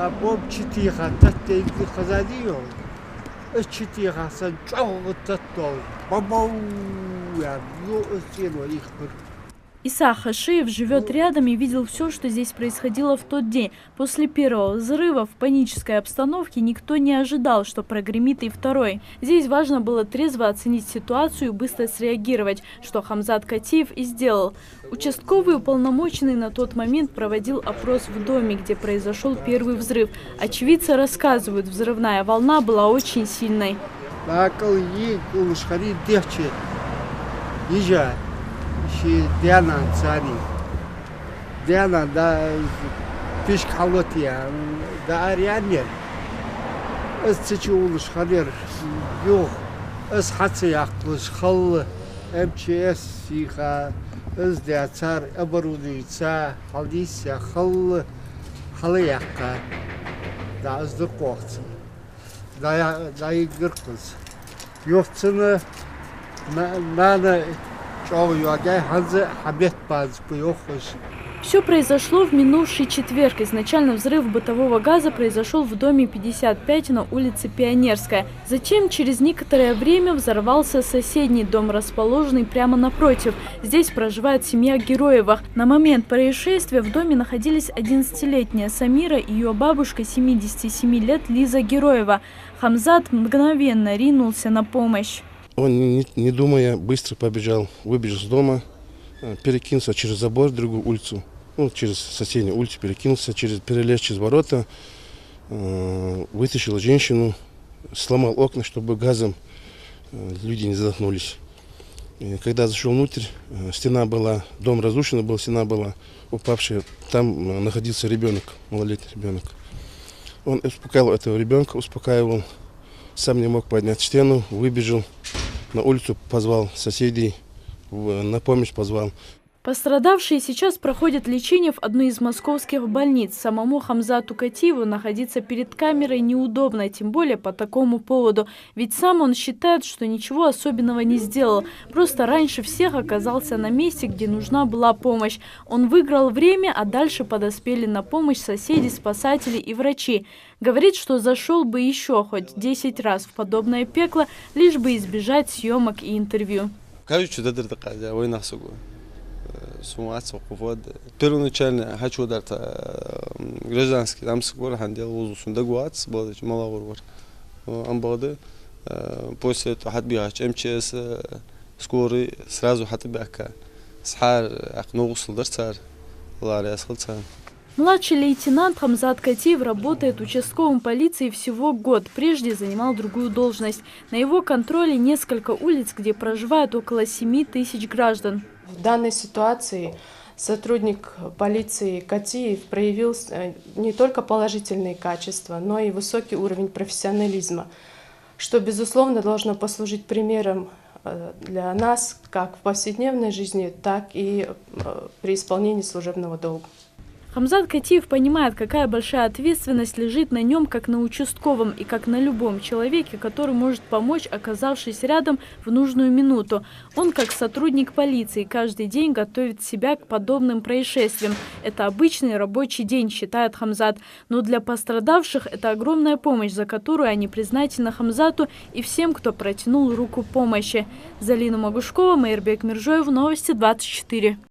بوم چتیخا تتی خزادیو چتیخا سن چاو تتو بابو یا یو سینو їхпер. Иса Хашиев живет рядом и видел все, что здесь происходило в тот день. После первого взрыва в панической обстановке никто не ожидал, что прогремит и второй. Здесь важно было трезво оценить ситуацию и быстро среагировать, что Хамзат Катиев и сделал. Участковый уполномоченный на тот момент проводил опрос в доме, где произошел первый взрыв. Очевидцы рассказывают, взрывная волна была очень сильной. Диана цари, Диана да пешк халотия, да арианер. Эсчиулш халер, ё, эс хацияклш хал, МЧС сиха, эс диацар оборудуется, халдисия хал, халияка, да эсдукокц, да игркс. Ёвцена на Все произошло в минувший четверг. Изначально взрыв бытового газа произошел в доме 55 на улице Пионерская. Затем через некоторое время взорвался соседний дом, расположенный прямо напротив. Здесь проживает семья Героевых. На момент происшествия в доме находились 11-летняя Самира и ее бабушка 77 лет Лиза Героева. Хамзат мгновенно ринулся на помощь. Он, не думая, быстро выбежал с дома, перекинулся через забор в другую улицу, через соседнюю улицу, перелез через ворота, вытащил женщину, сломал окна, чтобы газом люди не задохнулись. И когда зашел внутрь, дом разрушенный был, стена была упавшая, там находился ребенок, малолетний ребенок. Он успокаивал этого ребенка, сам не мог поднять стену, выбежал. На улицу позвал соседей, на помощь позвал. Пострадавшие сейчас проходят лечение в одной из московских больниц. Самому Хамзату Катиеву находиться перед камерой неудобно, тем более по такому поводу. Ведь сам он считает, что ничего особенного не сделал. Просто раньше всех оказался на месте, где нужна была помощь. Он выиграл время, а дальше подоспели на помощь соседи, спасатели и врачи. Говорит, что зашел бы еще хоть 10 раз в подобное пекло, лишь бы избежать съемок и интервью. Первоначально хочу дать гражданский, там скоро хандел возусун дагуац, было маловар. Амбады после этого хатбигач МЧС скорый сразу хатбиака. Схар акногусл дарцар, ларя схалцан. Младший лейтенант Хамзат Катиев работает участковым полиции всего год. Прежде занимал другую должность. На его контроле несколько улиц, где проживают около 7 тысяч граждан. В данной ситуации сотрудник полиции Катиев проявил не только положительные качества, но и высокий уровень профессионализма, что, безусловно, должно послужить примером для нас как в повседневной жизни, так и при исполнении служебного долга. Хамзат Катиев понимает, какая большая ответственность лежит на нем, как на участковом и как на любом человеке, который может помочь, оказавшись рядом в нужную минуту. Он, как сотрудник полиции, каждый день готовит себя к подобным происшествиям. Это обычный рабочий день, считает Хамзат. Но для пострадавших это огромная помощь, за которую они признательны Хамзату и всем, кто протянул руку помощи. Залина Магушкова, Майырбек Миржоев, Новости 24.